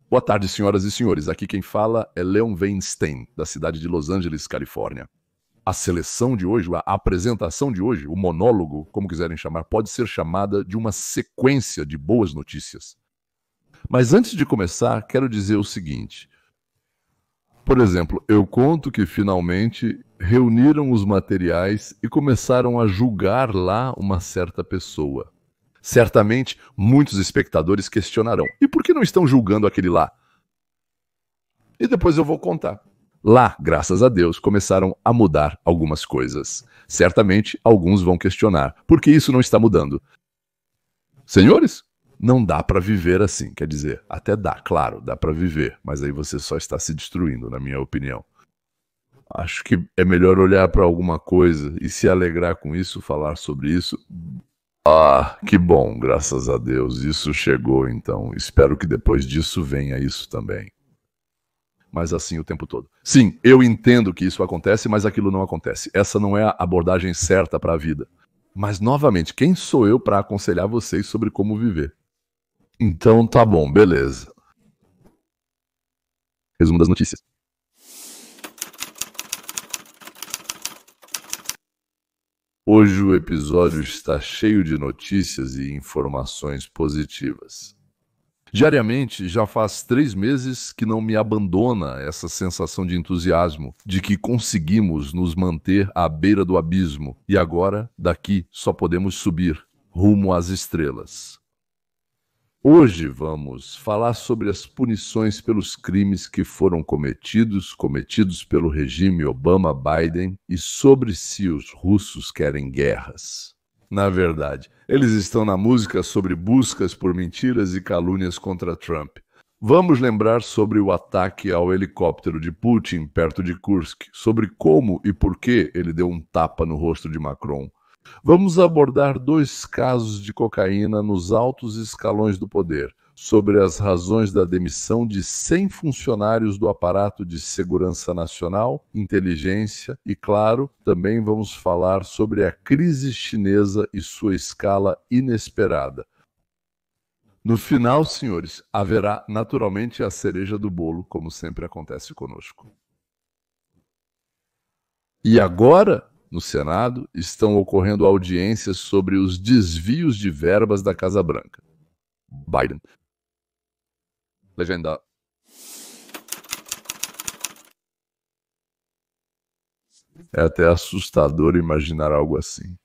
Boa tarde, senhoras e senhores. Aqui quem fala é Leon Weinstein, da cidade de Los Angeles, Califórnia. A seleção de hoje, a apresentação de hoje, o monólogo, como quiserem chamar, pode ser chamada de uma sequência de boas notícias. Mas antes de começar, quero dizer o seguinte. Por exemplo, eu conto que finalmente reuniram os materiais e começaram a julgar lá uma certa pessoa. Certamente, muitos espectadores questionarão. E por que não estão julgando aquele lá? E depois eu vou contar. Lá, graças a Deus, começaram a mudar algumas coisas. Certamente, alguns vão questionar. Por que isso não está mudando? Senhores, não dá para viver assim. Quer dizer, até dá, claro, dá para viver. Mas aí você só está se destruindo, na minha opinião. Acho que é melhor olhar para alguma coisa e se alegrar com isso, falar sobre isso. Ah, que bom, graças a Deus, isso chegou então. Espero que depois disso venha isso também. Mas assim o tempo todo. Sim, eu entendo que isso acontece, mas aquilo não acontece. Essa não é a abordagem certa para a vida. Mas, novamente, quem sou eu para aconselhar vocês sobre como viver? Então tá bom, beleza. Resumo das notícias. Hoje o episódio está cheio de notícias e informações positivas. Diariamente, já faz 3 meses que não me abandona essa sensação de entusiasmo, de que conseguimos nos manter à beira do abismo e agora, daqui, só podemos subir, rumo às estrelas. Hoje vamos falar sobre as punições pelos crimes que foram cometidos pelo regime Obama-Biden e sobre se os russos querem guerras. Na verdade, eles estão na música sobre buscas por mentiras e calúnias contra Trump. Vamos lembrar sobre o ataque ao helicóptero de Putin perto de Kursk, sobre como e por que ele deu um tapa no rosto de Macron. Vamos abordar 2 casos de cocaína nos altos escalões do poder, sobre as razões da demissão de 100 funcionários do aparato de segurança nacional, inteligência e, claro, também vamos falar sobre a crise chinesa e sua escala inesperada. No final, senhores, haverá naturalmente a cereja do bolo, como sempre acontece conosco. E agora, no Senado, estão ocorrendo audiências sobre os desvios de verbas da Casa Branca. Biden. Legenda. É até assustador imaginar algo assim.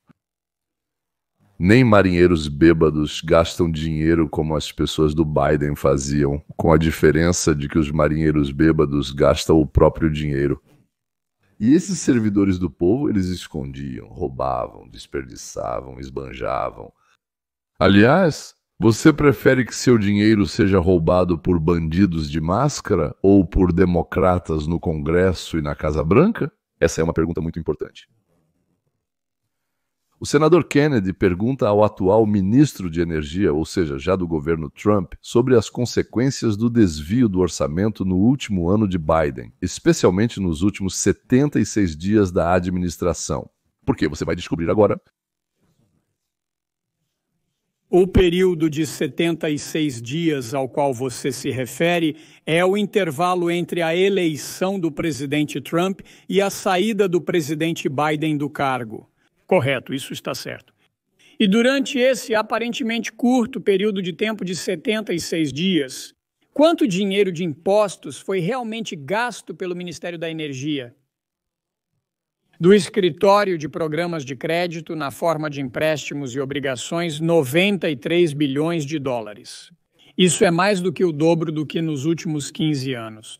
Nem marinheiros bêbados gastam dinheiro como as pessoas do Biden faziam, com a diferença de que os marinheiros bêbados gastam o próprio dinheiro. E esses servidores do povo, eles escondiam, roubavam, desperdiçavam, esbanjavam. Aliás, você prefere que seu dinheiro seja roubado por bandidos de máscara ou por democratas no Congresso e na Casa Branca? Essa é uma pergunta muito importante. O senador Kennedy pergunta ao atual ministro de Energia, ou seja, já do governo Trump, sobre as consequências do desvio do orçamento no último ano de Biden, especialmente nos últimos 76 dias da administração. Por quê? Você vai descobrir agora. O período de 76 dias ao qual você se refere é o intervalo entre a eleição do presidente Trump e a saída do presidente Biden do cargo. Correto, isso está certo. E durante esse aparentemente curto período de tempo de 76 dias, quanto dinheiro de impostos foi realmente gasto pelo Ministério da Energia? Do escritório de programas de crédito na forma de empréstimos e obrigações, 93 bilhões de dólares. Isso é mais do que o dobro do que nos últimos 15 anos.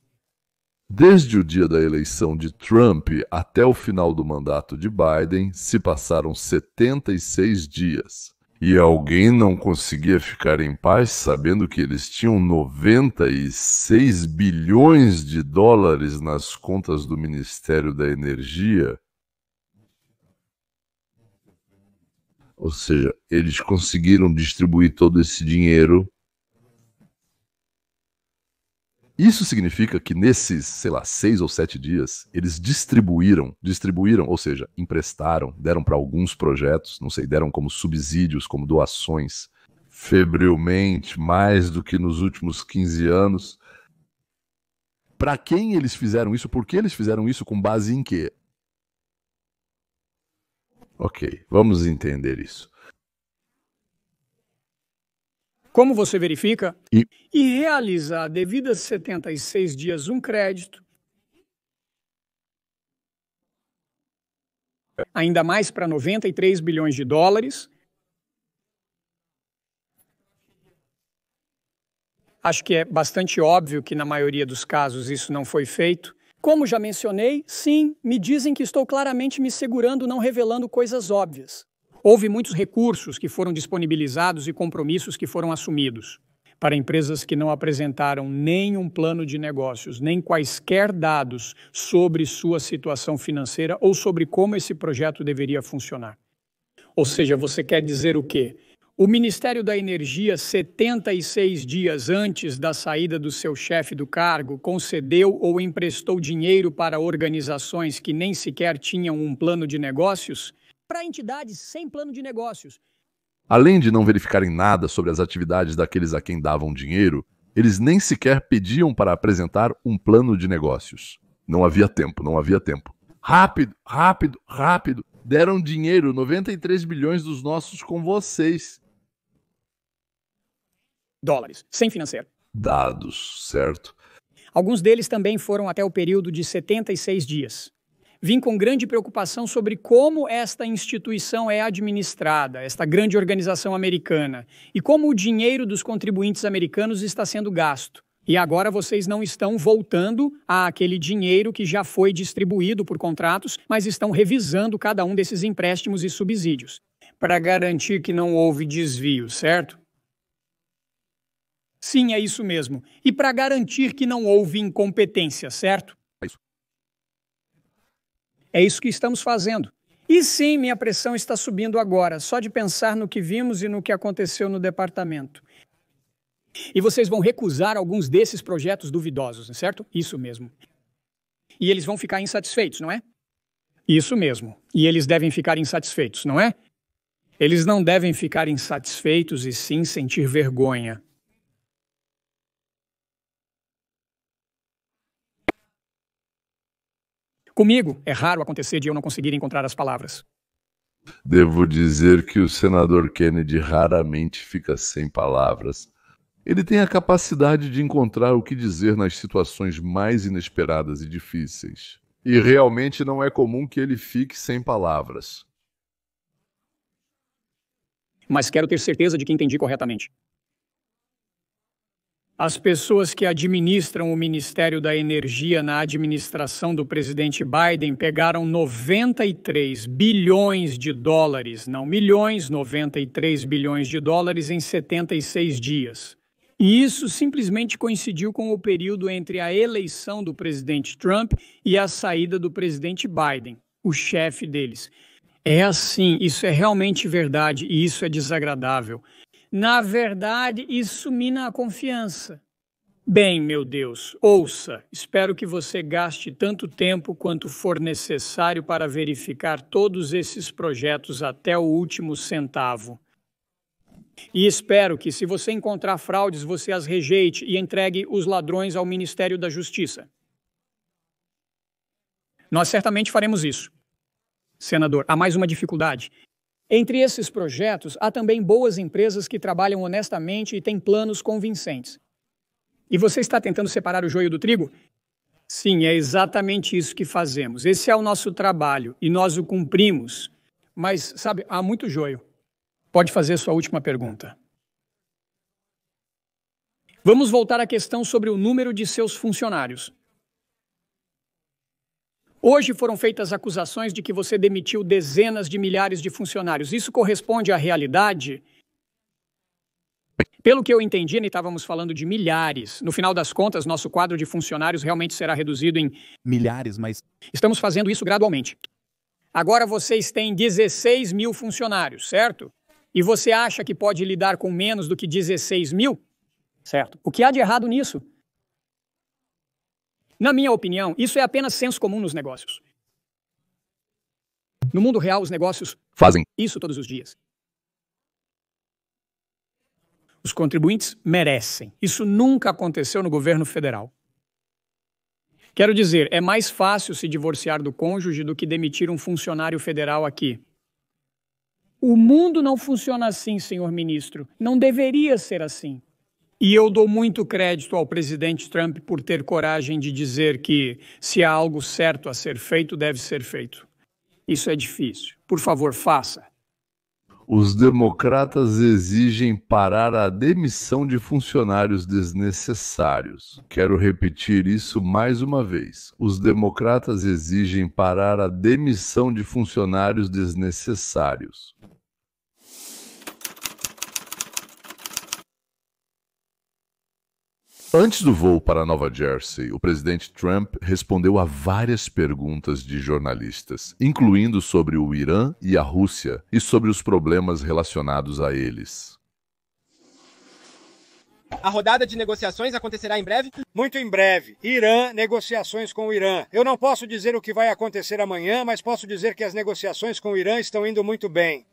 Desde o dia da eleição de Trump até o final do mandato de Biden, se passaram 76 dias. E alguém não conseguia ficar em paz sabendo que eles tinham 96 bilhões de dólares nas contas do Ministério da Energia? Ou seja, eles conseguiram distribuir todo esse dinheiro. Isso significa que nesses, 6 ou 7 dias, eles distribuíram, ou seja, emprestaram, deram para alguns projetos, não sei, deram como subsídios, como doações, febrilmente, mais do que nos últimos 15 anos. Para quem eles fizeram isso? Por que eles fizeram isso? Com base em quê? Ok, vamos entender isso. Como você verifica? E realizar, devido a 76 dias, um crédito. Ainda mais para 93 bilhões de dólares. Acho que é bastante óbvio que na maioria dos casos isso não foi feito. Como já mencionei, sim, me dizem que estou claramente me segurando, não revelando coisas óbvias. Houve muitos recursos que foram disponibilizados e compromissos que foram assumidos para empresas que não apresentaram nenhum plano de negócios, nem quaisquer dados sobre sua situação financeira ou sobre como esse projeto deveria funcionar. Ou seja, você quer dizer o quê? O Ministério da Energia, 76 dias antes da saída do seu chefe do cargo, concedeu ou emprestou dinheiro para organizações que nem sequer tinham um plano de negócios? Para entidades sem plano de negócios. Além de não verificarem nada sobre as atividades daqueles a quem davam dinheiro, eles nem sequer pediam para apresentar um plano de negócios. Não havia tempo, não havia tempo. Rápido, rápido, rápido. Deram dinheiro, 93 bilhões dos nossos com vocês. Dólares, sem financeiro. Dados, certo? Alguns deles também foram até o período de 76 dias. Vim com grande preocupação sobre como esta instituição é administrada, esta grande organização americana, e como o dinheiro dos contribuintes americanos está sendo gasto. E agora vocês não estão voltando àquele dinheiro que já foi distribuído por contratos, mas estão revisando cada um desses empréstimos e subsídios, para garantir que não houve desvio, certo? Sim, é isso mesmo. E para garantir que não houve incompetência, certo? É isso que estamos fazendo. E sim, minha pressão está subindo agora, só de pensar no que vimos e no que aconteceu no departamento. E vocês vão recusar alguns desses projetos duvidosos, certo? Isso mesmo. E eles vão ficar insatisfeitos, não é? Isso mesmo. E eles devem ficar insatisfeitos, não é? Eles não devem ficar insatisfeitos e sim sentir vergonha. Comigo, é raro acontecer de eu não conseguir encontrar as palavras. Devo dizer que o senador Kennedy raramente fica sem palavras. Ele tem a capacidade de encontrar o que dizer nas situações mais inesperadas e difíceis. E realmente não é comum que ele fique sem palavras. Mas quero ter certeza de que entendi corretamente. As pessoas que administram o Ministério da Energia na administração do presidente Biden pegaram 93 bilhões de dólares, não milhões, 93 bilhões de dólares em 76 dias. E isso simplesmente coincidiu com o período entre a eleição do presidente Trump e a saída do presidente Biden, o chefe deles. É assim, isso é realmente verdade e isso é desagradável. Na verdade, isso mina a confiança. Bem, meu Deus, ouça. Espero que você gaste tanto tempo quanto for necessário para verificar todos esses projetos até o último centavo. E espero que, se você encontrar fraudes, você as rejeite e entregue os ladrões ao Ministério da Justiça. Nós certamente faremos isso. Senador, há mais uma dificuldade. Entre esses projetos, há também boas empresas que trabalham honestamente e têm planos convincentes. E você está tentando separar o joio do trigo? Sim, é exatamente isso que fazemos. Esse é o nosso trabalho e nós o cumprimos. Mas, sabe, há muito joio. Pode fazer sua última pergunta. Vamos voltar à questão sobre o número de seus funcionários. Hoje foram feitas acusações de que você demitiu dezenas de milhares de funcionários. Isso corresponde à realidade? Pelo que eu entendi, estávamos falando de milhares. No final das contas, nosso quadro de funcionários realmente será reduzido em milhares, mas estamos fazendo isso gradualmente. Agora vocês têm 16 mil funcionários, certo? E você acha que pode lidar com menos do que 16 mil? Certo. O que há de errado nisso? Na minha opinião, isso é apenas senso comum nos negócios. No mundo real, os negócios Fazem isso todos os dias. Os contribuintes merecem. Isso nunca aconteceu no governo federal. Quero dizer, é mais fácil se divorciar do cônjuge do que demitir um funcionário federal aqui. O mundo não funciona assim, senhor ministro. Não deveria ser assim. E eu dou muito crédito ao presidente Trump por ter coragem de dizer que, se há algo certo a ser feito, deve ser feito. Isso é difícil. Por favor, faça. Os democratas exigem parar a demissão de funcionários desnecessários. Quero repetir isso mais uma vez. Os democratas exigem parar a demissão de funcionários desnecessários. Antes do voo para Nova Jersey, o presidente Trump respondeu a várias perguntas de jornalistas, incluindo sobre o Irã e a Rússia e sobre os problemas relacionados a eles. A rodada de negociações acontecerá em breve? Muito em breve. Irã, negociações com o Irã. Eu não posso dizer o que vai acontecer amanhã, mas posso dizer que as negociações com o Irã estão indo muito bem.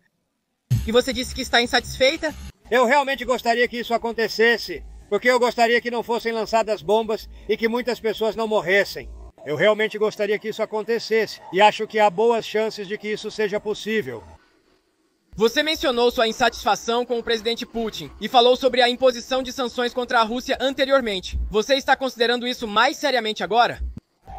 E você disse que está insatisfeita? Eu realmente gostaria que isso acontecesse. Porque eu gostaria que não fossem lançadas bombas e que muitas pessoas não morressem. Eu realmente gostaria que isso acontecesse e acho que há boas chances de que isso seja possível. Você mencionou sua insatisfação com o presidente Putin e falou sobre a imposição de sanções contra a Rússia anteriormente. Você está considerando isso mais seriamente agora?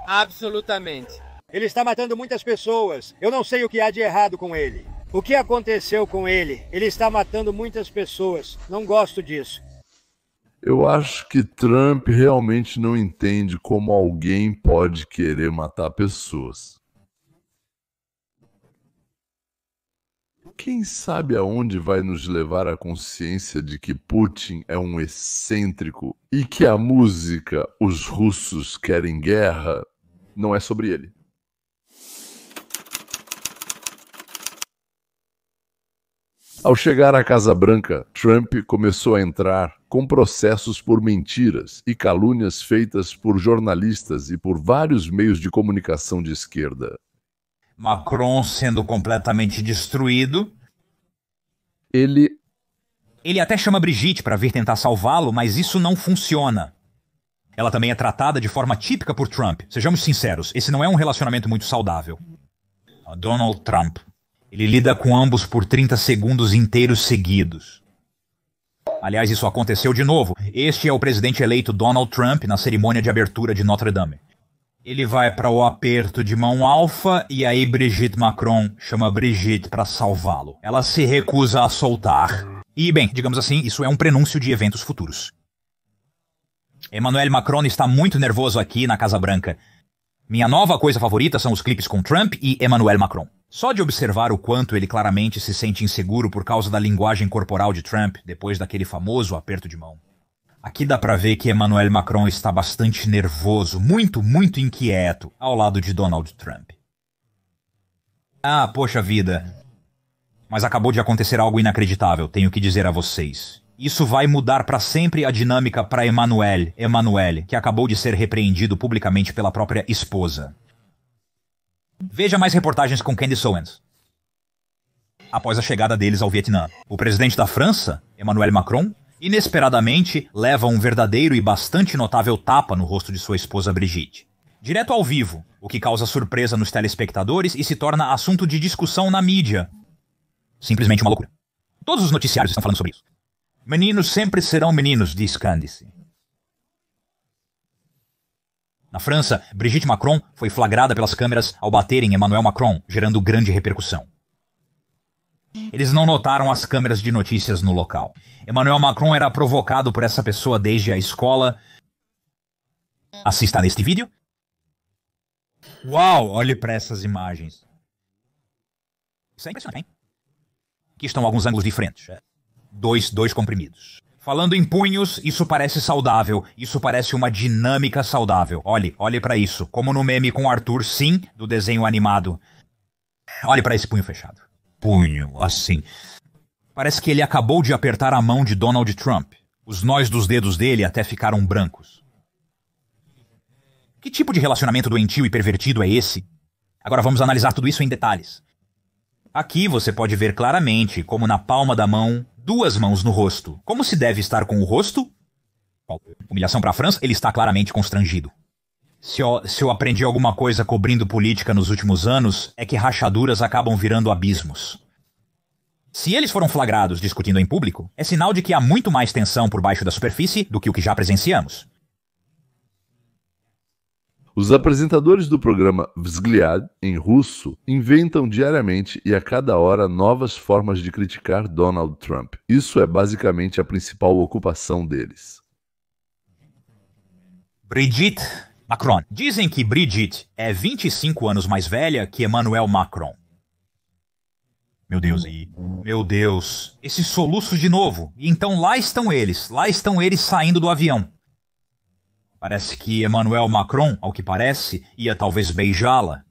Absolutamente. Ele está matando muitas pessoas. Eu não sei o que há de errado com ele. O que aconteceu com ele? Ele está matando muitas pessoas. Não gosto disso. Eu acho que Trump realmente não entende como alguém pode querer matar pessoas. Quem sabe aonde vai nos levar a consciência de que Putin é um excêntrico e que a música Os Russos Querem Guerra não é sobre ele. Ao chegar à Casa Branca, Trump começou a entrar com processos por mentiras e calúnias feitas por jornalistas e por vários meios de comunicação de esquerda. Macron sendo completamente destruído. Ele até chama Brigitte para vir tentar salvá-lo, mas isso não funciona. Ela também é tratada de forma típica por Trump. Sejamos sinceros, esse não é um relacionamento muito saudável. Donald Trump. Ele lida com ambos por 30 segundos inteiros seguidos. Aliás, isso aconteceu de novo. Este é o presidente eleito Donald Trump na cerimônia de abertura de Notre Dame. Ele vai para o aperto de mão alfa e aí Brigitte Macron chama Brigitte para salvá-lo. Ela se recusa a soltar. E, bem, digamos assim, isso é um prenúncio de eventos futuros. Emmanuel Macron está muito nervoso aqui na Casa Branca. Minha nova coisa favorita são os clipes com Trump e Emmanuel Macron. Só de observar o quanto ele claramente se sente inseguro por causa da linguagem corporal de Trump depois daquele famoso aperto de mão. Aqui dá pra ver que Emmanuel Macron está bastante nervoso, muito inquieto, ao lado de Donald Trump. Ah, poxa vida. Mas acabou de acontecer algo inacreditável, tenho que dizer a vocês. Isso vai mudar para sempre a dinâmica para Emmanuel, que acabou de ser repreendido publicamente pela própria esposa. Veja mais reportagens com Candace Owens. Após a chegada deles ao Vietnã, o presidente da França, Emmanuel Macron, inesperadamente leva um verdadeiro e bastante notável tapa no rosto de sua esposa Brigitte. Direto ao vivo, o que causa surpresa nos telespectadores e se torna assunto de discussão na mídia. Simplesmente uma loucura. Todos os noticiários estão falando sobre isso. Meninos sempre serão meninos, diz Candace. Na França, Brigitte Macron foi flagrada pelas câmeras ao bater em Emmanuel Macron, gerando grande repercussão. Eles não notaram as câmeras de notícias no local. Emmanuel Macron era provocado por essa pessoa desde a escola. Assista neste vídeo. Uau, olhe para essas imagens. Isso é impressionante, hein? Aqui estão alguns ângulos diferentes. Dois comprimidos. Falando em punhos, isso parece saudável. Isso parece uma dinâmica saudável. Olhe para isso. Como no meme com Arthur, sim, do desenho animado. Olhe para esse punho fechado. Punho, assim. Parece que ele acabou de apertar a mão de Donald Trump. Os nós dos dedos dele até ficaram brancos. Que tipo de relacionamento doentio e pervertido é esse? Agora vamos analisar tudo isso em detalhes. Aqui você pode ver claramente como na palma da mão 2 mãos no rosto. Como se deve estar com o rosto? Humilhação para a França, ele está claramente constrangido. Se eu aprendi alguma coisa cobrindo política nos últimos anos, é que rachaduras acabam virando abismos. Se eles foram flagrados discutindo em público, é sinal de que há muito mais tensão por baixo da superfície do que o que já presenciamos. Os apresentadores do programa Взгляд, em russo, inventam diariamente e a cada hora novas formas de criticar Donald Trump. Isso é basicamente a principal ocupação deles. Brigitte Macron. Dizem que Brigitte é 25 anos mais velha que Emmanuel Macron. Meu Deus, esses soluços de novo. E então lá estão eles saindo do avião. Parece que Emmanuel Macron, ao que parece, ia talvez beijá-la.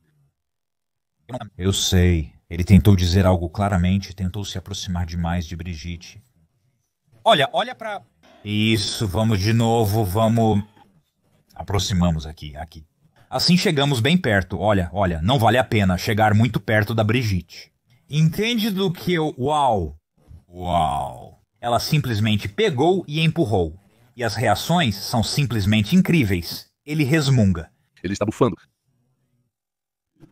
Eu sei, ele tentou dizer algo claramente, tentou se aproximar demais de Brigitte. Olha pra... Isso, vamos de novo, vamos... Aproximamos aqui. Assim chegamos bem perto. Olha, não vale a pena chegar muito perto da Brigitte. Entende do que eu... Uau! Ela simplesmente pegou e empurrou. E as reações são simplesmente incríveis. Ele resmunga. Ele está bufando.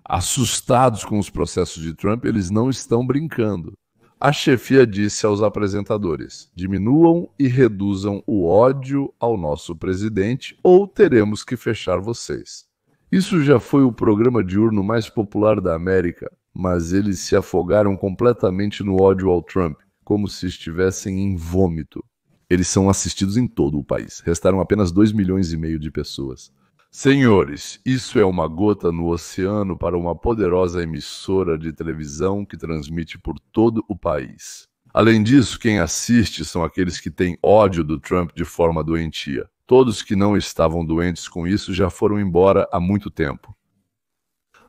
Assustados com os processos de Trump, eles não estão brincando. A chefia disse aos apresentadores: diminuam e reduzam o ódio ao nosso presidente ou teremos que fechar vocês. Isso já foi o programa diurno mais popular da América, mas eles se afogaram completamente no ódio ao Trump, como se estivessem em vômito. Eles são assistidos em todo o país. Restaram apenas 2,5 milhões de pessoas. Senhores, isso é uma gota no oceano para uma poderosa emissora de televisão que transmite por todo o país. Além disso, quem assiste são aqueles que têm ódio do Trump de forma doentia. Todos que não estavam doentes com isso já foram embora há muito tempo.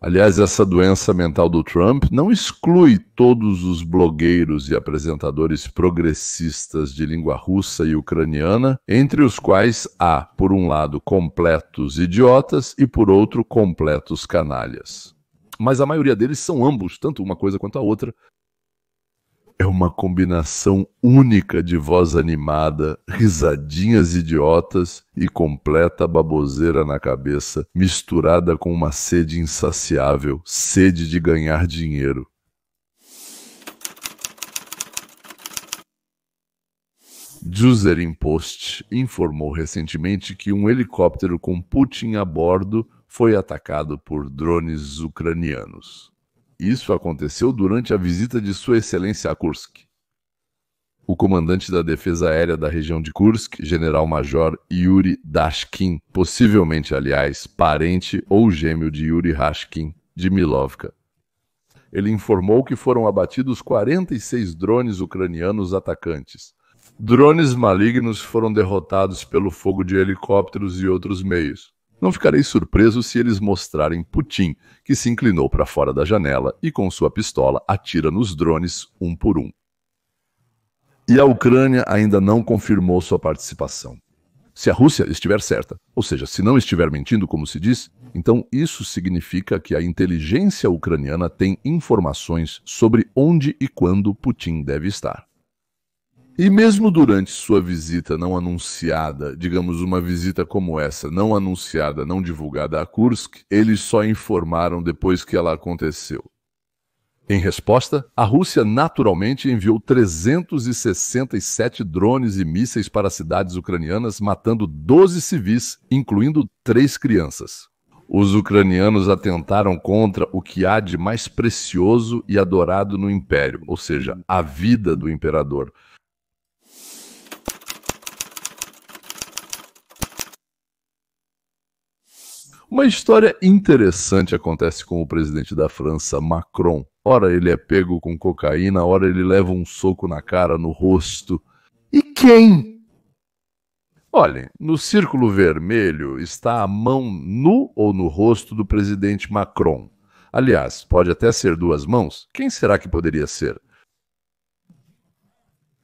Aliás, essa doença mental do Trump não exclui todos os blogueiros e apresentadores progressistas de língua russa e ucraniana, entre os quais há, por um lado, completos idiotas e, por outro, completos canalhas. Mas a maioria deles são ambos, tanto uma coisa quanto a outra. É uma combinação única de voz animada, risadinhas idiotas e completa baboseira na cabeça, misturada com uma sede insaciável, sede de ganhar dinheiro. Jerusalem Post informou recentemente que um helicóptero com Putin a bordo foi atacado por drones ucranianos. Isso aconteceu durante a visita de Sua Excelência a Kursk. O comandante da defesa aérea da região de Kursk, general-major Yuri Dashkin, possivelmente, aliás, parente ou gêmeo de Yuri Hashkin, de Milovka. Ele informou que foram abatidos 46 drones ucranianos atacantes. Drones malignos foram derrotados pelo fogo de helicópteros e outros meios. Não ficarei surpreso se eles mostrarem Putin, que se inclinou para fora da janela e com sua pistola atira nos drones um por um. E a Ucrânia ainda não confirmou sua participação. Se a Rússia estiver certa, ou seja, se não estiver mentindo como se diz, então isso significa que a inteligência ucraniana tem informações sobre onde e quando Putin deve estar. E mesmo durante sua visita não anunciada, digamos uma visita como essa, não anunciada, não divulgada a Kursk, eles só informaram depois que ela aconteceu. Em resposta, a Rússia naturalmente enviou 367 drones e mísseis para cidades ucranianas, matando 12 civis, incluindo 3 crianças. Os ucranianos atentaram contra o que há de mais precioso e adorado no Império, ou seja, a vida do imperador. Uma história interessante acontece com o presidente da França, Macron. Ora ele é pego com cocaína, ora ele leva um soco na cara, no rosto. E quem? Olhem, no círculo vermelho está a mão no ou no rosto do presidente Macron. Aliás, pode até ser 2 mãos. Quem será que poderia ser?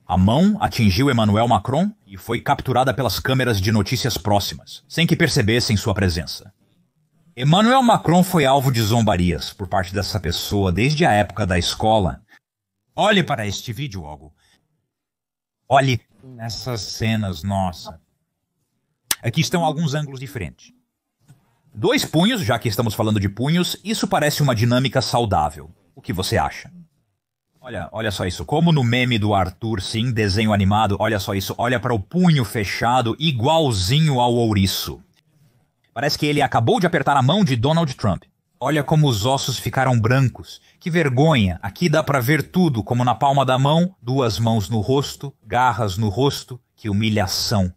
A mão atingiu Emmanuel Macron e foi capturada pelas câmeras de notícias próximas, sem que percebessem sua presença. Emmanuel Macron foi alvo de zombarias por parte dessa pessoa desde a época da escola. Olhe para este vídeo, Hugo. Olhe essas cenas, nossa. Aqui estão alguns ângulos diferentes. 2 punhos, já que estamos falando de punhos, isso parece uma dinâmica saudável. O que você acha? Olha só isso. Como no meme do Arthur, sim, desenho animado, olha só isso. Olha para o punho fechado, igualzinho ao ouriço. Parece que ele acabou de apertar a mão de Donald Trump. Olha como os ossos ficaram brancos. Que vergonha. Aqui dá para ver tudo, como na palma da mão, 2 mãos no rosto, garras no rosto. Que humilhação.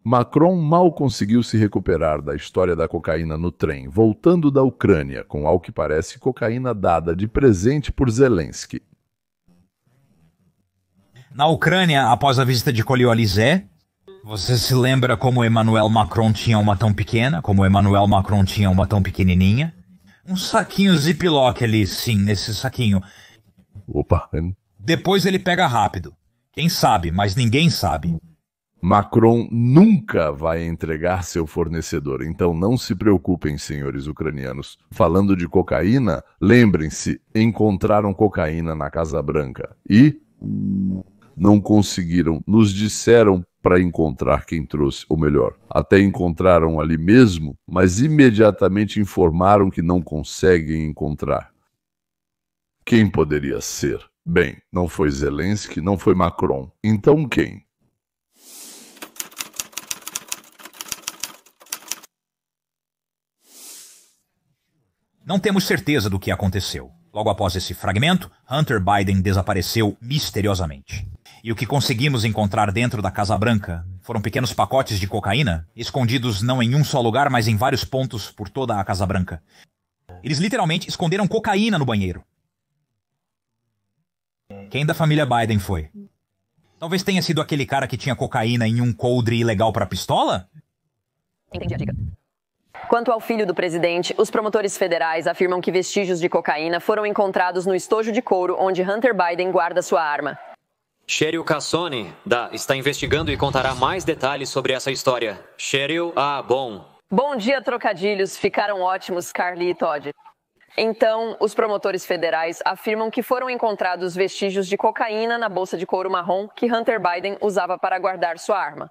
Macron mal conseguiu se recuperar da história da cocaína no trem, voltando da Ucrânia, com ao que parece cocaína dada de presente por Zelensky. Na Ucrânia, após a visita de Collioure, você se lembra como Emmanuel Macron tinha uma tão pequena, como Emmanuel Macron tinha uma tão pequenininha? Um saquinho ziplock ali, sim, nesse saquinho. Opa! Depois ele pega rápido. Quem sabe, mas ninguém sabe. Macron nunca vai entregar seu fornecedor, então não se preocupem, senhores ucranianos. Falando de cocaína, lembrem-se, encontraram cocaína na Casa Branca e não conseguiram, nos disseram para encontrar quem trouxe, ou melhor, até encontraram ali mesmo, mas imediatamente informaram que não conseguem encontrar. Quem poderia ser? Bem, não foi Zelensky, não foi Macron. Então quem? Não temos certeza do que aconteceu. Logo após esse fragmento, Hunter Biden desapareceu misteriosamente. E o que conseguimos encontrar dentro da Casa Branca foram pequenos pacotes de cocaína, escondidos não em um só lugar, mas em vários pontos por toda a Casa Branca. Eles literalmente esconderam cocaína no banheiro. Quem da família Biden foi? Talvez tenha sido aquele cara que tinha cocaína em um coldre ilegal para pistola? Entendi a dica. Quanto ao filho do presidente, os promotores federais afirmam que vestígios de cocaína foram encontrados no estojo de couro onde Hunter Biden guarda sua arma. Cheryl Cassoni está investigando e contará mais detalhes sobre essa história. Cheryl, bom. Bom dia, trocadilhos. Ficaram ótimos, Carly e Todd. Então, os promotores federais afirmam que foram encontrados vestígios de cocaína na bolsa de couro marrom que Hunter Biden usava para guardar sua arma.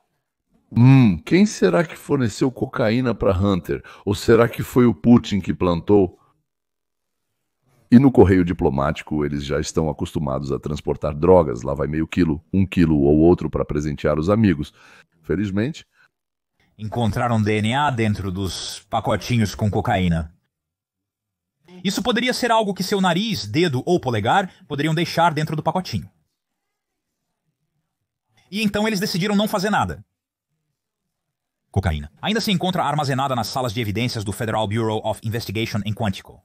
Quem será que forneceu cocaína para Hunter? Ou será que foi o Putin que plantou? E no correio diplomático eles já estão acostumados a transportar drogas. Lá vai meio quilo, 1 quilo ou outro para presentear os amigos. Felizmente... Encontraram DNA dentro dos pacotinhos com cocaína. Isso poderia ser algo que seu nariz, dedo ou polegar poderiam deixar dentro do pacotinho. E então eles decidiram não fazer nada. Cocaína. Ainda se encontra armazenada nas salas de evidências do Federal Bureau of Investigation em Quantico.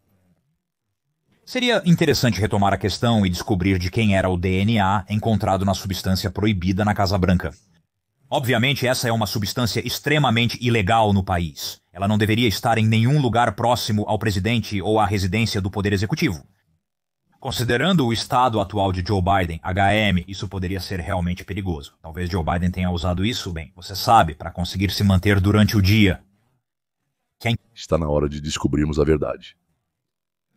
Seria interessante retomar a questão e descobrir de quem era o DNA encontrado na substância proibida na Casa Branca. Obviamente, essa é uma substância extremamente ilegal no país. Ela não deveria estar em nenhum lugar próximo ao presidente ou à residência do Poder Executivo. Considerando o estado atual de Joe Biden, HM, isso poderia ser realmente perigoso. Talvez Joe Biden tenha usado isso, bem, você sabe, para conseguir se manter durante o dia. Está na hora de descobrirmos a verdade.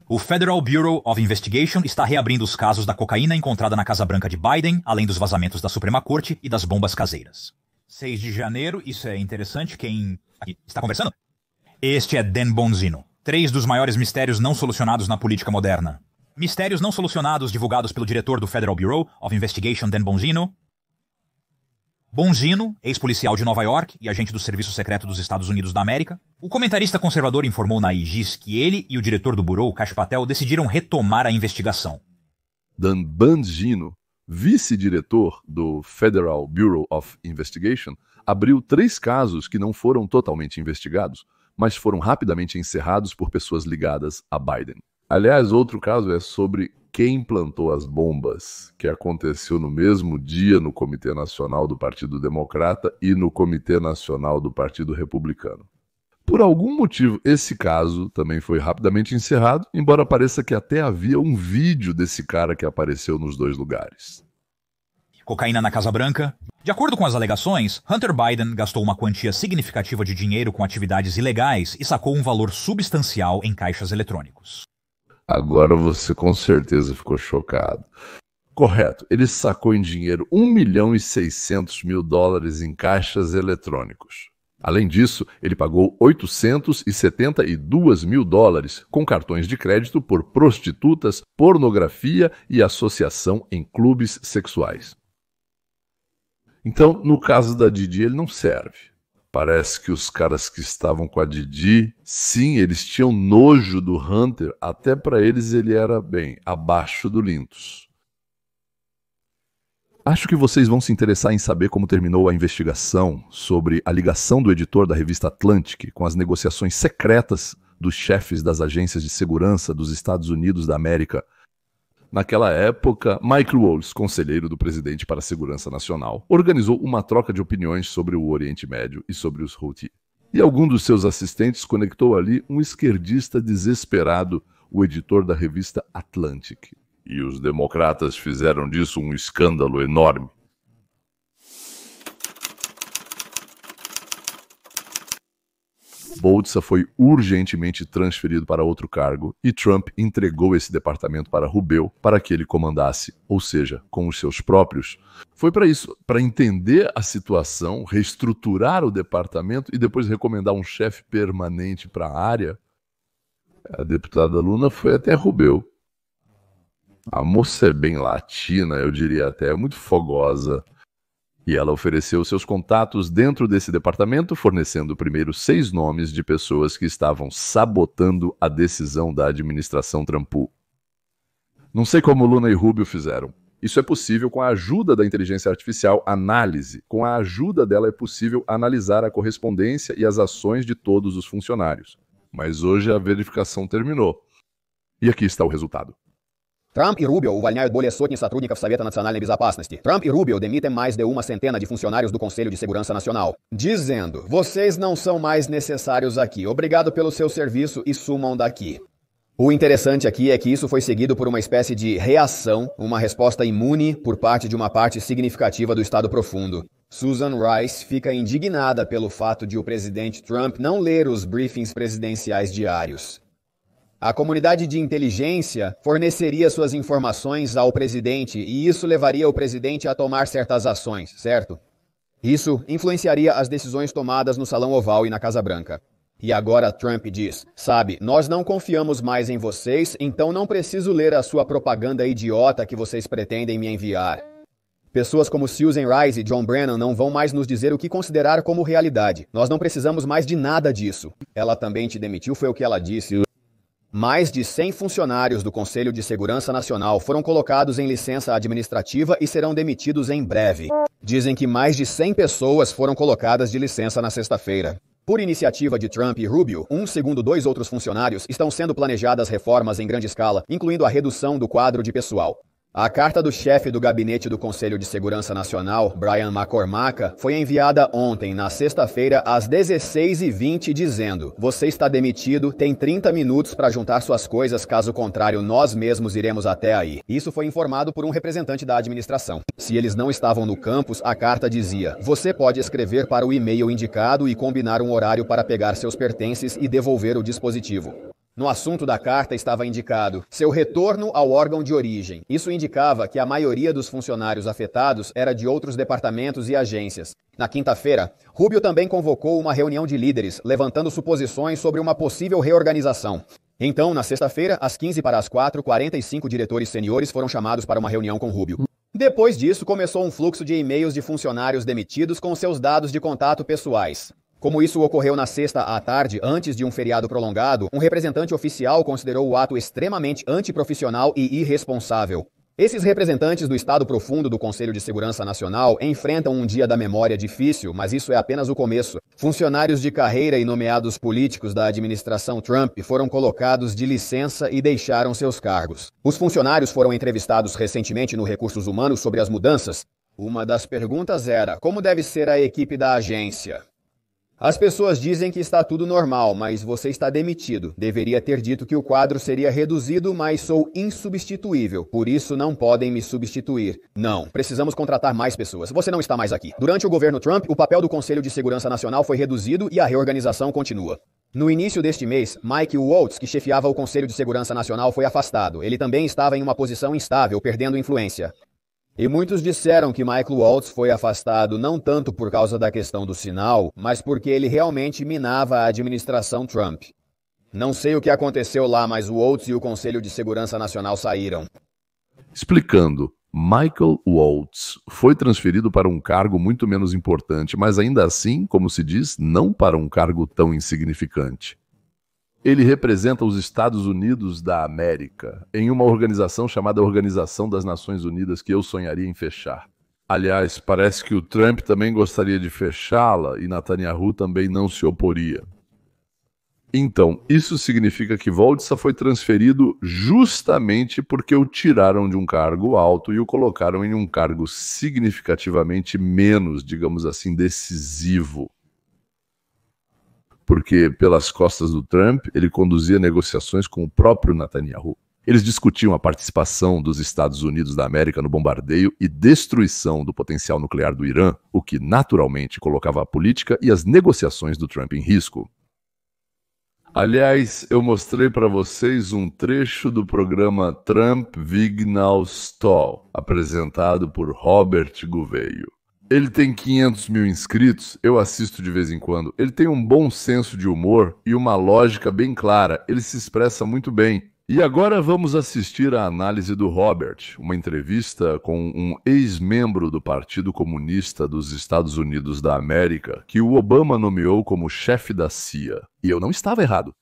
O Federal Bureau of Investigation está reabrindo os casos da cocaína encontrada na Casa Branca de Biden, além dos vazamentos da Suprema Corte e das bombas caseiras. 6 de janeiro, isso é interessante, quem aqui está conversando? Este é Dan Bongino. 3 dos maiores mistérios não solucionados na política moderna. Mistérios não solucionados divulgados pelo diretor do Federal Bureau of Investigation, Dan Bongino. Bongino, ex-policial de Nova York e agente do Serviço Secreto dos Estados Unidos da América. O comentarista conservador informou na IGIS que ele e o diretor do Bureau, Kash Patel, decidiram retomar a investigação. Dan Bongino, vice-diretor do Federal Bureau of Investigation, abriu 3 casos que não foram totalmente investigados, mas foram rapidamente encerrados por pessoas ligadas a Biden. Aliás, outro caso é sobre quem plantou as bombas, que aconteceu no mesmo dia no Comitê Nacional do Partido Democrata e no Comitê Nacional do Partido Republicano. Por algum motivo, esse caso também foi rapidamente encerrado, embora pareça que até havia um vídeo desse cara que apareceu nos 2 lugares. Cocaína na Casa Branca. De acordo com as alegações, Hunter Biden gastou uma quantia significativa de dinheiro com atividades ilegais e sacou um valor substancial em caixas eletrônicos. Agora você com certeza ficou chocado. Correto. Ele sacou em dinheiro $1.600.000 em caixas eletrônicos. Além disso, ele pagou $872.000 com cartões de crédito por prostitutas, pornografia e associação em clubes sexuais. Então, no caso da Didi, ele não serve. Parece que os caras que estavam com a Didi, sim, eles tinham nojo do Hunter, até para eles ele era, bem, abaixo do Lintos. Acho que vocês vão se interessar em saber como terminou a investigação sobre a ligação do editor da revista Atlantic com as negociações secretas dos chefes das agências de segurança dos Estados Unidos da América. Naquela época, Mike Waltz, conselheiro do presidente para a Segurança Nacional, organizou uma troca de opiniões sobre o Oriente Médio e sobre os Houthi. E algum dos seus assistentes conectou ali um esquerdista desesperado, o editor da revista Atlantic. E os democratas fizeram disso um escândalo enorme. Boudica foi urgentemente transferido para outro cargo e Trump entregou esse departamento para Rubio para que ele comandasse, ou seja, com os seus próprios. Foi para isso, para entender a situação, reestruturar o departamento e depois recomendar um chefe permanente para a área. A deputada Luna foi até Rubio. A moça é bem latina, eu diria até, muito fogosa. E ela ofereceu seus contatos dentro desse departamento, fornecendo primeiro 6 nomes de pessoas que estavam sabotando a decisão da administração Trump. Não sei como Luna e Rubio fizeram. Isso é possível com a ajuda da inteligência artificial análise. Com a ajuda dela é possível analisar a correspondência e as ações de todos os funcionários. Mas hoje a verificação terminou. E aqui está o resultado. Трамп и Рубио увольняют более сотни сотрудников Совета национальной безопасности. Трамп и Рубио demitem mais de uma centena de funcionários do Conselho de Segurança Nacional, dizendo: vocês não são mais necessários aqui. Obrigado pelo seu serviço e sumam daqui. O interessante aqui é que isso foi seguido por uma espécie de reação, uma resposta imune por parte de uma parte significativa do Estado Profundo. Susan Rice fica indignada pelo fato de o presidente Trump não ler os briefings presidenciais diários. A comunidade de inteligência forneceria suas informações ao presidente e isso levaria o presidente a tomar certas ações, certo? Isso influenciaria as decisões tomadas no Salão Oval e na Casa Branca. E agora Trump diz: sabe, nós não confiamos mais em vocês, então não preciso ler a sua propaganda idiota que vocês pretendem me enviar. Pessoas como Susan Rice e John Brennan não vão mais nos dizer o que considerar como realidade. Nós não precisamos mais de nada disso. Ela também te demitiu, foi o que ela disse. Mais de 100 funcionários do Conselho de Segurança Nacional foram colocados em licença administrativa e serão demitidos em breve. Dizem que mais de 100 pessoas foram colocadas de licença na sexta-feira. Por iniciativa de Trump e Rubio, segundo 2 outros funcionários, estão sendo planejadas reformas em grande escala, incluindo a redução do quadro de pessoal. A carta do chefe do gabinete do Conselho de Segurança Nacional, Brian McCormack, foi enviada ontem, na sexta-feira, às 16h20, dizendo: você está demitido, tem 30 minutos para juntar suas coisas, caso contrário, nós mesmos iremos até aí. Isso foi informado por um representante da administração. Se eles não estavam no campus, a carta dizia: você pode escrever para o e-mail indicado e combinar um horário para pegar seus pertences e devolver o dispositivo. No assunto da carta estava indicado seu retorno ao órgão de origem. Isso indicava que a maioria dos funcionários afetados era de outros departamentos e agências. Na quinta-feira, Rubio também convocou uma reunião de líderes, levantando suposições sobre uma possível reorganização. Então, na sexta-feira, às 15:45, 45 diretores seniores foram chamados para uma reunião com Rubio. Depois disso, começou um fluxo de e-mails de funcionários demitidos com seus dados de contato pessoais. Como isso ocorreu na sexta à tarde, antes de um feriado prolongado, um representante oficial considerou o ato extremamente antiprofissional e irresponsável. Esses representantes do Estado Profundo do Conselho de Segurança Nacional enfrentam um dia da memória difícil, mas isso é apenas o começo. Funcionários de carreira e nomeados políticos da administração Trump foram colocados de licença e deixaram seus cargos. Os funcionários foram entrevistados recentemente no Recursos Humanos sobre as mudanças. Uma das perguntas era: como deve ser a equipe da agência? As pessoas dizem que está tudo normal, mas você está demitido. Deveria ter dito que o quadro seria reduzido, mas sou insubstituível. Por isso não podem me substituir. Não, precisamos contratar mais pessoas. Você não está mais aqui. Durante o governo Trump, o papel do Conselho de Segurança Nacional foi reduzido e a reorganização continua. No início deste mês, Mike Waltz, que chefiava o Conselho de Segurança Nacional, foi afastado. Ele também estava em uma posição instável, perdendo influência. E muitos disseram que Michael Waltz foi afastado não tanto por causa da questão do sinal, mas porque ele realmente minava a administração Trump. Não sei o que aconteceu lá, mas o Waltz e o Conselho de Segurança Nacional saíram. Explicando, Michael Waltz foi transferido para um cargo muito menos importante, mas ainda assim, como se diz, não para um cargo tão insignificante. Ele representa os Estados Unidos da América em uma organização chamada Organização das Nações Unidas que eu sonharia em fechar. Aliás, parece que o Trump também gostaria de fechá-la e Netanyahu também não se oporia. Então, isso significa que Waltz foi transferido justamente porque o tiraram de um cargo alto e o colocaram em um cargo significativamente menos, digamos assim, decisivo. Porque pelas costas do Trump, ele conduzia negociações com o próprio Netanyahu. Eles discutiam a participação dos Estados Unidos da América no bombardeio e destruição do potencial nuclear do Irã, o que naturalmente colocava a política e as negociações do Trump em risco. Aliás, eu mostrei para vocês um trecho do programa Trump Vignal Stall, apresentado por Robert Gouveia. Ele tem 500 mil inscritos, eu assisto de vez em quando. Ele tem um bom senso de humor e uma lógica bem clara. Ele se expressa muito bem. E agora vamos assistir à análise do Robert, uma entrevista com um ex-membro do Partido Comunista dos Estados Unidos da América, que o Obama nomeou como chefe da CIA. E eu não estava errado.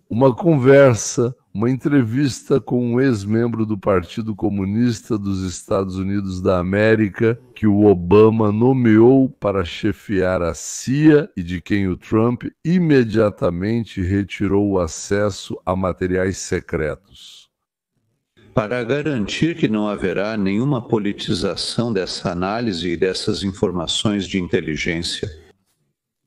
Uma conversa, uma entrevista com um ex-membro do Partido Comunista dos Estados Unidos da América que o Obama nomeou para chefiar a CIA e de quem o Trump imediatamente retirou o acesso a materiais secretos. Para garantir que não haverá nenhuma politização dessa análise e dessas informações de inteligência,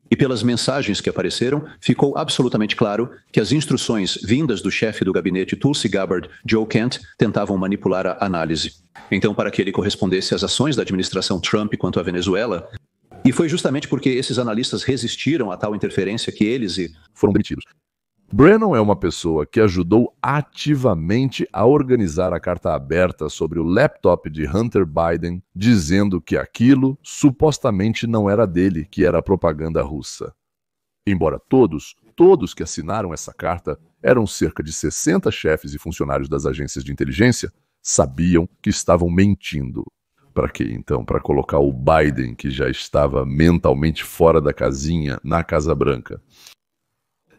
e pelas mensagens que apareceram, ficou absolutamente claro que as instruções vindas do chefe do gabinete Tulsi Gabbard, Joe Kent, tentavam manipular a análise. Então, para que ele correspondesse às ações da administração Trump quanto à Venezuela, e foi justamente porque esses analistas resistiram a tal interferência que eles foram demitidos. Brennan é uma pessoa que ajudou ativamente a organizar a carta aberta sobre o laptop de Hunter Biden, dizendo que aquilo supostamente não era dele, que era propaganda russa. Embora todos que assinaram essa carta, eram cerca de 60 chefes e funcionários das agências de inteligência, sabiam que estavam mentindo. Para quê, então? Para colocar o Biden, que já estava mentalmente fora da casinha, na Casa Branca.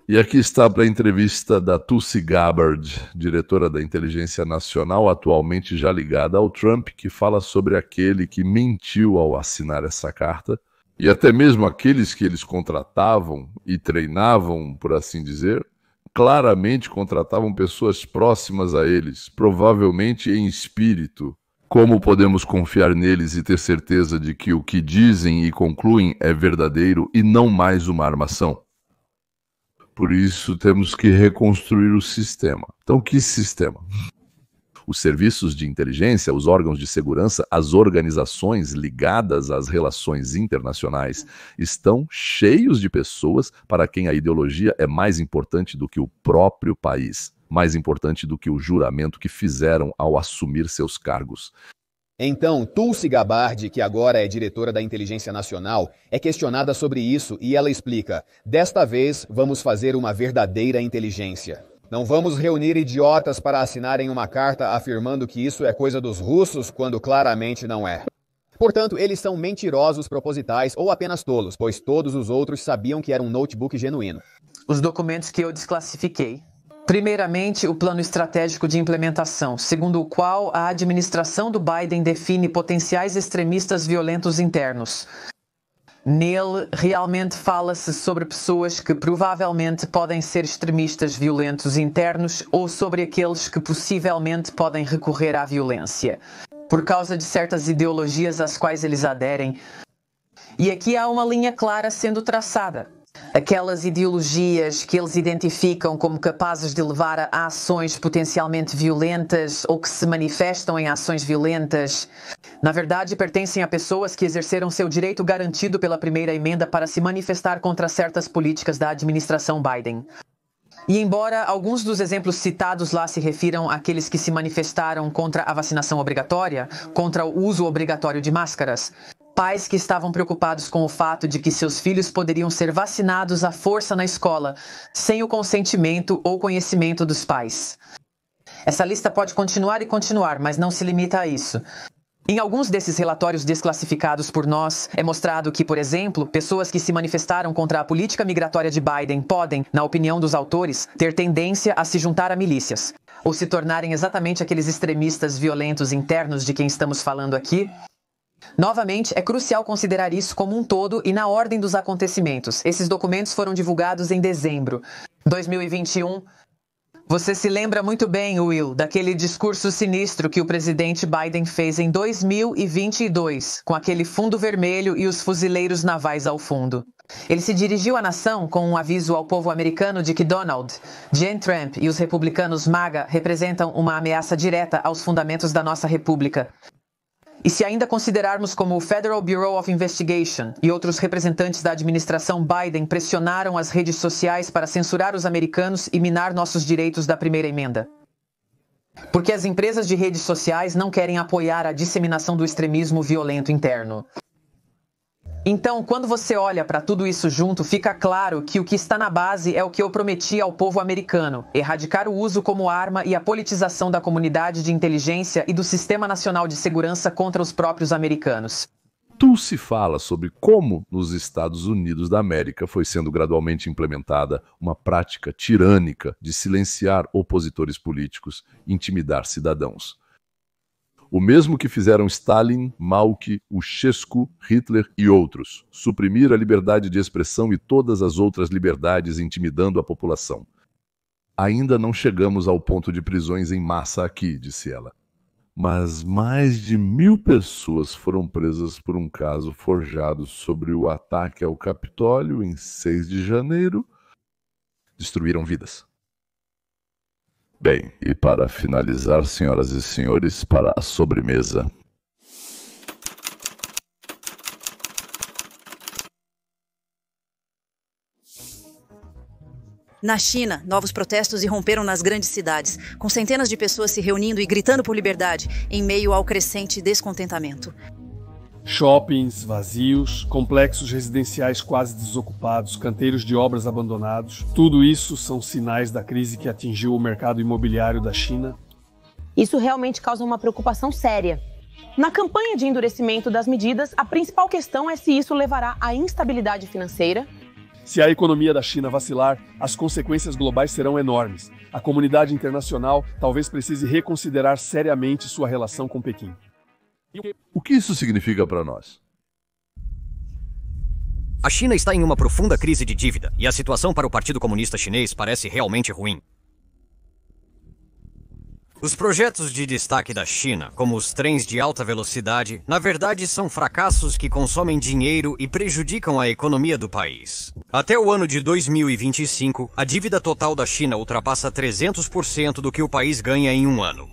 E aqui está para a entrevista da Tulsi Gabbard, diretora da Inteligência Nacional, atualmente já ligada ao Trump, que fala sobre aquele que mentiu ao assinar essa carta, e até mesmo aqueles que eles contratavam e treinavam, por assim dizer, claramente contratavam pessoas próximas a eles, provavelmente em espírito. Como podemos confiar neles e ter certeza de que o que dizem e concluem é verdadeiro e não mais uma armação? Por isso, temos que reconstruir o sistema. Então, que sistema? Os serviços de inteligência, os órgãos de segurança, as organizações ligadas às relações internacionais estão cheios de pessoas para quem a ideologia é mais importante do que o próprio país, mais importante do que o juramento que fizeram ao assumir seus cargos. Então, Tulsi Gabbard, que agora é diretora da Inteligência Nacional, é questionada sobre isso e ela explica: desta vez, vamos fazer uma verdadeira inteligência. Não vamos reunir idiotas para assinarem uma carta afirmando que isso é coisa dos russos, quando claramente não é. Portanto, eles são mentirosos propositais ou apenas tolos, pois todos os outros sabiam que era um notebook genuíno. Os documentos que eu desclassifiquei. Primeiramente, o plano estratégico de implementação, segundo o qual a administração do Biden define potenciais extremistas violentos internos. Nele, realmente fala-se sobre pessoas que provavelmente podem ser extremistas violentos internos ou sobre aqueles que possivelmente podem recorrer à violência, por causa de certas ideologias às quais eles aderem. E aqui há uma linha clara sendo traçada. Aquelas ideologias que eles identificam como capazes de levar a ações potencialmente violentas ou que se manifestam em ações violentas, na verdade pertencem a pessoas que exerceram seu direito garantido pela primeira emenda para se manifestar contra certas políticas da administração Biden. E embora alguns dos exemplos citados lá se refiram àqueles que se manifestaram contra a vacinação obrigatória, contra o uso obrigatório de máscaras, pais que estavam preocupados com o fato de que seus filhos poderiam ser vacinados à força na escola, sem o consentimento ou conhecimento dos pais. Essa lista pode continuar e continuar, mas não se limita a isso. Em alguns desses relatórios desclassificados por nós, é mostrado que, por exemplo, pessoas que se manifestaram contra a política migratória de Biden podem, na opinião dos autores, ter tendência a se juntar a milícias, ou se tornarem exatamente aqueles extremistas violentos internos de quem estamos falando aqui. Novamente, é crucial considerar isso como um todo e na ordem dos acontecimentos. Esses documentos foram divulgados em dezembro de 2021. Você se lembra muito bem, Will, daquele discurso sinistro que o presidente Biden fez em 2022, com aquele fundo vermelho e os fuzileiros navais ao fundo. Ele se dirigiu à nação com um aviso ao povo americano de que Donald J. Trump e os republicanos MAGA representam uma ameaça direta aos fundamentos da nossa república. E se ainda considerarmos como o Federal Bureau of Investigation e outros representantes da administração Biden pressionaram as redes sociais para censurar os americanos e minar nossos direitos da primeira emenda. Porque as empresas de redes sociais não querem apoiar a disseminação do extremismo violento interno. Então, quando você olha para tudo isso junto, fica claro que o que está na base é o que eu prometi ao povo americano: erradicar o uso como arma e a politização da comunidade de inteligência e do Sistema Nacional de Segurança contra os próprios americanos. Tu se fala sobre como nos Estados Unidos da América foi sendo gradualmente implementada uma prática tirânica de silenciar opositores políticos e intimidar cidadãos. O mesmo que fizeram Stalin, Mao, Ceausescu, Hitler e outros, suprimir a liberdade de expressão e todas as outras liberdades intimidando a população. Ainda não chegamos ao ponto de prisões em massa aqui, disse ela. Mas mais de 1.000 pessoas foram presas por um caso forjado sobre o ataque ao Capitólio em 6 de janeiro. Destruíram vidas. Bem, e para finalizar, senhoras e senhores, para a sobremesa. Na China, novos protestos irromperam nas grandes cidades, com centenas de pessoas se reunindo e gritando por liberdade, em meio ao crescente descontentamento. Shoppings vazios, complexos residenciais quase desocupados, canteiros de obras abandonados. Tudo isso são sinais da crise que atingiu o mercado imobiliário da China. Isso realmente causa uma preocupação séria. Na campanha de endurecimento das medidas, a principal questão é se isso levará à instabilidade financeira. Se a economia da China vacilar, as consequências globais serão enormes. A comunidade internacional talvez precise reconsiderar seriamente sua relação com Pequim. O que isso significa para nós? A China está em uma profunda crise de dívida e a situação para o Partido Comunista Chinês parece realmente ruim. Os projetos de destaque da China, como os trens de alta velocidade, na verdade são fracassos que consomem dinheiro e prejudicam a economia do país. Até o ano de 2025, a dívida total da China ultrapassa 300% do que o país ganha em um ano.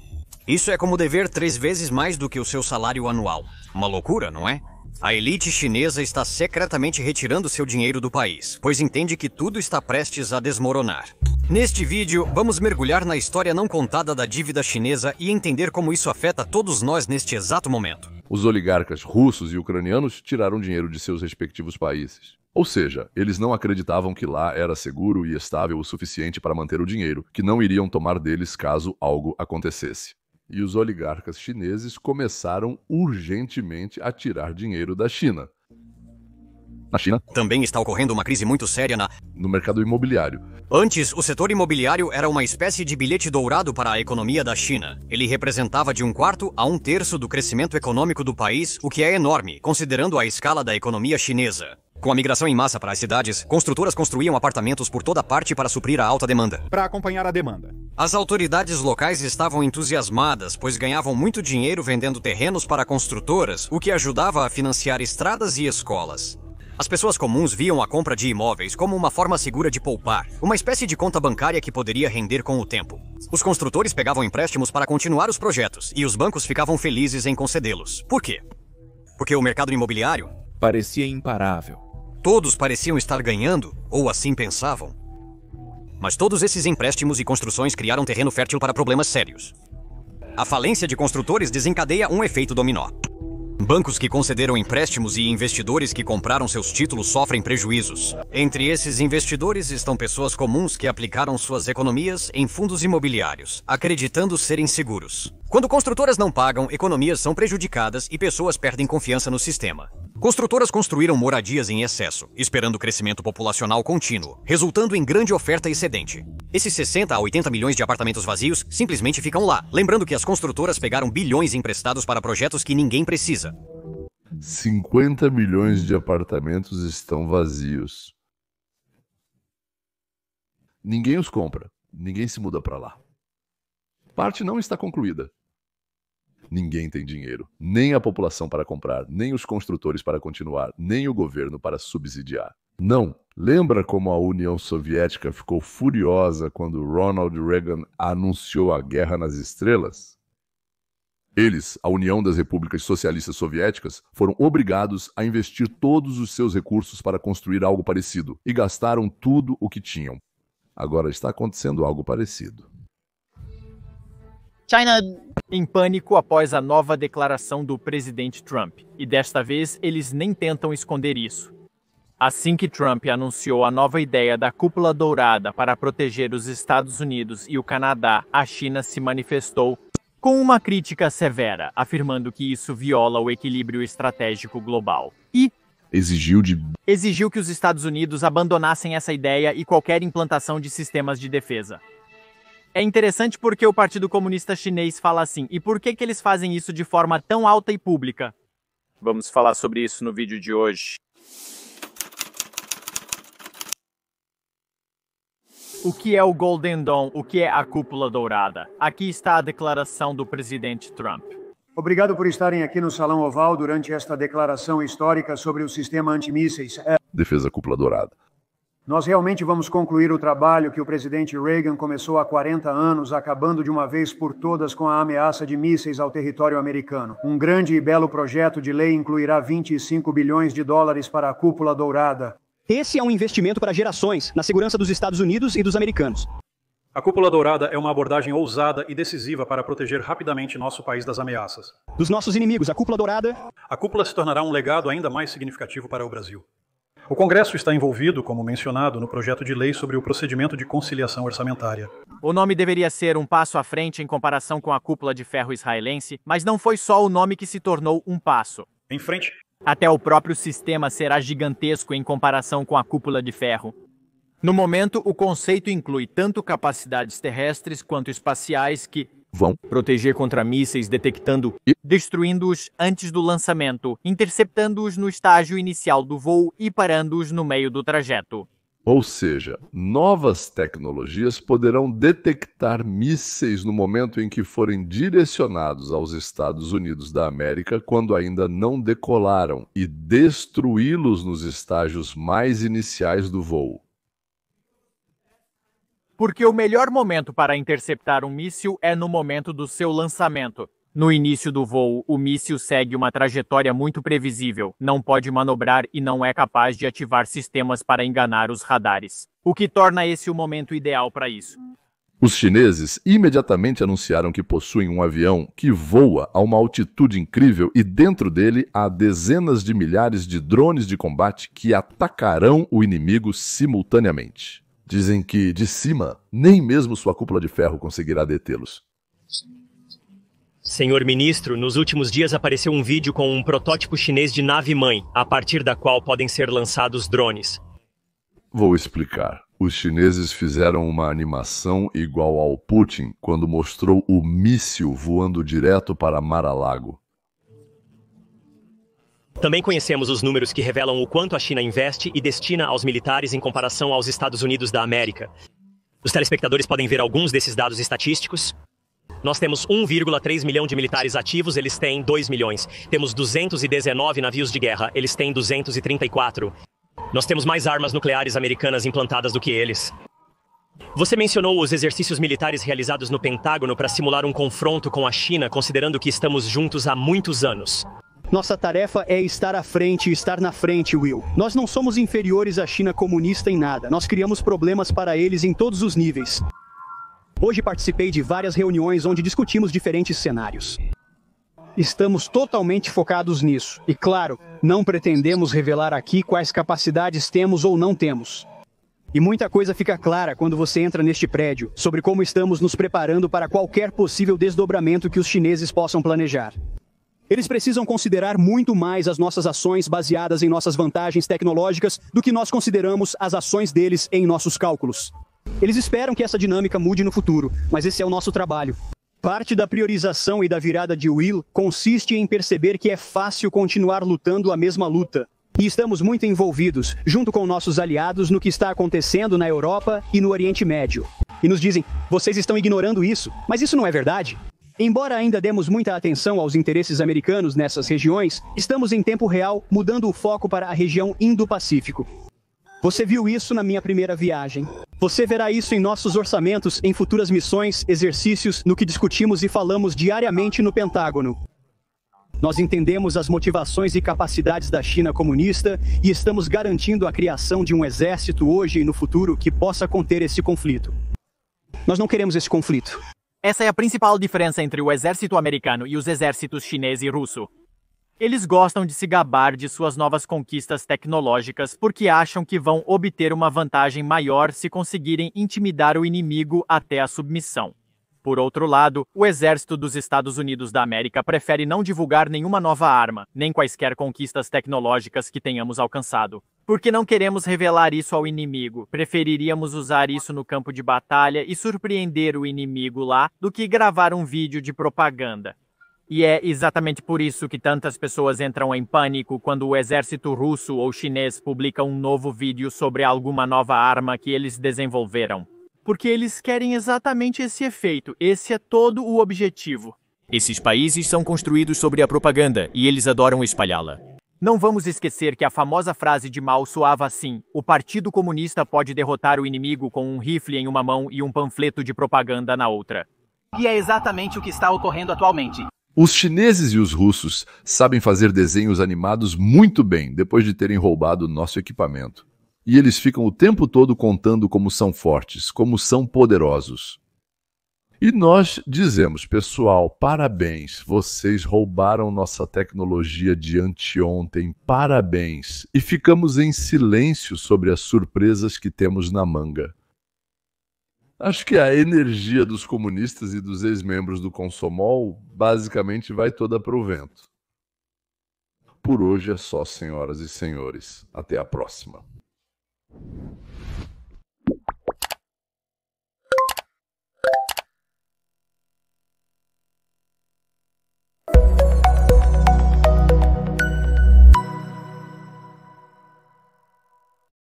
Isso é como dever 3 vezes mais do que o seu salário anual. Uma loucura, não é? A elite chinesa está secretamente retirando seu dinheiro do país, pois entende que tudo está prestes a desmoronar. Neste vídeo, vamos mergulhar na história não contada da dívida chinesa e entender como isso afeta todos nós neste exato momento. Os oligarcas russos e ucranianos tiraram dinheiro de seus respectivos países. Ou seja, eles não acreditavam que lá era seguro e estável o suficiente para manter o dinheiro, que não iriam tomar deles caso algo acontecesse. E os oligarcas chineses começaram urgentemente a tirar dinheiro da China. Na China, também está ocorrendo uma crise muito séria no mercado imobiliário. Antes, o setor imobiliário era uma espécie de bilhete dourado para a economia da China. Ele representava de 1/4 a 1/3 do crescimento econômico do país, o que é enorme, considerando a escala da economia chinesa. Com a migração em massa para as cidades, construtoras construíam apartamentos por toda parte para suprir a alta demanda. Para acompanhar a demanda. As autoridades locais estavam entusiasmadas, pois ganhavam muito dinheiro vendendo terrenos para construtoras, o que ajudava a financiar estradas e escolas. As pessoas comuns viam a compra de imóveis como uma forma segura de poupar, uma espécie de conta bancária que poderia render com o tempo. Os construtores pegavam empréstimos para continuar os projetos, e os bancos ficavam felizes em concedê-los. Por quê? Porque o mercado imobiliário parecia imparável. Todos pareciam estar ganhando, ou assim pensavam. Mas todos esses empréstimos e construções criaram terreno fértil para problemas sérios. A falência de construtores desencadeia um efeito dominó. Bancos que concederam empréstimos e investidores que compraram seus títulos sofrem prejuízos. Entre esses investidores estão pessoas comuns que aplicaram suas economias em fundos imobiliários, acreditando serem seguros. Quando construtoras não pagam, economias são prejudicadas e pessoas perdem confiança no sistema. Construtoras construíram moradias em excesso, esperando crescimento populacional contínuo, resultando em grande oferta excedente. Esses 60 a 80 milhões de apartamentos vazios simplesmente ficam lá, lembrando que as construtoras pegaram bilhões emprestados para projetos que ninguém precisa. 50 milhões de apartamentos estão vazios. Ninguém os compra, ninguém se muda para lá. Parte não está concluída. Ninguém tem dinheiro, nem a população para comprar, nem os construtores para continuar, nem o governo para subsidiar. Não. Lembra como a União Soviética ficou furiosa quando Ronald Reagan anunciou a Guerra nas Estrelas? Eles, a União das Repúblicas Socialistas Soviéticas, foram obrigados a investir todos os seus recursos para construir algo parecido e gastaram tudo o que tinham. Agora está acontecendo algo parecido. China em pânico após a nova declaração do presidente Trump, e desta vez eles nem tentam esconder isso. Assim que Trump anunciou a nova ideia da cúpula dourada para proteger os Estados Unidos e o Canadá, a China se manifestou com uma crítica severa, afirmando que isso viola o equilíbrio estratégico global. E exigiu que os Estados Unidos abandonassem essa ideia e qualquer implantação de sistemas de defesa. É interessante porque o Partido Comunista Chinês fala assim, e por que eles fazem isso de forma tão alta e pública? Vamos falar sobre isso no vídeo de hoje. O que é o Golden Dome? O que é a cúpula dourada? Aqui está a declaração do presidente Trump. Obrigado por estarem aqui no Salão Oval durante esta declaração histórica sobre o sistema antimísseis. Defesa cúpula dourada. Nós realmente vamos concluir o trabalho que o presidente Reagan começou há 40 anos, acabando de uma vez por todas com a ameaça de mísseis ao território americano. Um grande e belo projeto de lei incluirá 25 bilhões de dólares para a cúpula dourada. Esse é um investimento para gerações, na segurança dos Estados Unidos e dos americanos. A cúpula dourada é uma abordagem ousada e decisiva para proteger rapidamente nosso país das ameaças. Dos nossos inimigos, a cúpula dourada... A cúpula se tornará um legado ainda mais significativo para o Brasil. O Congresso está envolvido, como mencionado, no projeto de lei sobre o procedimento de conciliação orçamentária. O nome deveria ser um passo à frente em comparação com a cúpula de ferro israelense, mas não foi só o nome que se tornou um passo. Em frente. Até o próprio sistema será gigantesco em comparação com a cúpula de ferro. No momento, o conceito inclui tanto capacidades terrestres quanto espaciais que vão proteger contra mísseis, detectando e destruindo-os antes do lançamento, interceptando-os no estágio inicial do voo e parando-os no meio do trajeto. Ou seja, novas tecnologias poderão detectar mísseis no momento em que forem direcionados aos Estados Unidos da América quando ainda não decolaram e destruí-los nos estágios mais iniciais do voo. Porque o melhor momento para interceptar um míssil é no momento do seu lançamento. No início do voo, o míssil segue uma trajetória muito previsível, não pode manobrar e não é capaz de ativar sistemas para enganar os radares, o que torna esse o momento ideal para isso. Os chineses imediatamente anunciaram que possuem um avião que voa a uma altitude incrível e dentro dele há dezenas de milhares de drones de combate que atacarão o inimigo simultaneamente. Dizem que, de cima, nem mesmo sua cúpula de ferro conseguirá detê-los. Senhor ministro, nos últimos dias apareceu um vídeo com um protótipo chinês de nave-mãe, a partir da qual podem ser lançados drones. Vou explicar. Os chineses fizeram uma animação igual ao Putin quando mostrou o míssil voando direto para Mar-a-Lago. Também conhecemos os números que revelam o quanto a China investe e destina aos militares em comparação aos Estados Unidos da América. Os telespectadores podem ver alguns desses dados estatísticos. Nós temos 1,3 milhão de militares ativos, eles têm 2 milhões. Temos 219 navios de guerra, eles têm 234. Nós temos mais armas nucleares americanas implantadas do que eles. Você mencionou os exercícios militares realizados no Pentágono para simular um confronto com a China, considerando que estamos juntos há muitos anos. Nossa tarefa é estar à frente e estar na frente, Will. Nós não somos inferiores à China comunista em nada. Nós criamos problemas para eles em todos os níveis. Hoje participei de várias reuniões onde discutimos diferentes cenários. Estamos totalmente focados nisso. E claro, não pretendemos revelar aqui quais capacidades temos ou não temos. E muita coisa fica clara quando você entra neste prédio sobre como estamos nos preparando para qualquer possível desdobramento que os chineses possam planejar. Eles precisam considerar muito mais as nossas ações baseadas em nossas vantagens tecnológicas do que nós consideramos as ações deles em nossos cálculos. Eles esperam que essa dinâmica mude no futuro, mas esse é o nosso trabalho. Parte da priorização e da virada de Will consiste em perceber que é fácil continuar lutando a mesma luta. E estamos muito envolvidos, junto com nossos aliados, no que está acontecendo na Europa e no Oriente Médio. E nos dizem, vocês estão ignorando isso, mas isso não é verdade. Embora ainda demos muita atenção aos interesses americanos nessas regiões, estamos em tempo real mudando o foco para a região Indo-Pacífico. Você viu isso na minha primeira viagem. Você verá isso em nossos orçamentos, em futuras missões, exercícios, no que discutimos e falamos diariamente no Pentágono. Nós entendemos as motivações e capacidades da China comunista e estamos garantindo a criação de um exército hoje e no futuro que possa conter esse conflito. Nós não queremos esse conflito. Essa é a principal diferença entre o exército americano e os exércitos chinês e russo. Eles gostam de se gabar de suas novas conquistas tecnológicas porque acham que vão obter uma vantagem maior se conseguirem intimidar o inimigo até a submissão. Por outro lado, o exército dos Estados Unidos da América prefere não divulgar nenhuma nova arma, nem quaisquer conquistas tecnológicas que tenhamos alcançado. Porque não queremos revelar isso ao inimigo, preferiríamos usar isso no campo de batalha e surpreender o inimigo lá do que gravar um vídeo de propaganda. E é exatamente por isso que tantas pessoas entram em pânico quando o exército russo ou chinês publica um novo vídeo sobre alguma nova arma que eles desenvolveram. Porque eles querem exatamente esse efeito, esse é todo o objetivo. Esses países são construídos sobre a propaganda e eles adoram espalhá-la. Não vamos esquecer que a famosa frase de Mao soava assim: o Partido Comunista pode derrotar o inimigo com um rifle em uma mão e um panfleto de propaganda na outra. E é exatamente o que está ocorrendo atualmente. Os chineses e os russos sabem fazer desenhos animados muito bem depois de terem roubado nosso equipamento. E eles ficam o tempo todo contando como são fortes, como são poderosos. E nós dizemos, pessoal, parabéns, vocês roubaram nossa tecnologia de anteontem, parabéns. E ficamos em silêncio sobre as surpresas que temos na manga. Acho que a energia dos comunistas e dos ex-membros do Consomol basicamente vai toda para o vento. Por hoje é só, senhoras e senhores. Até a próxima.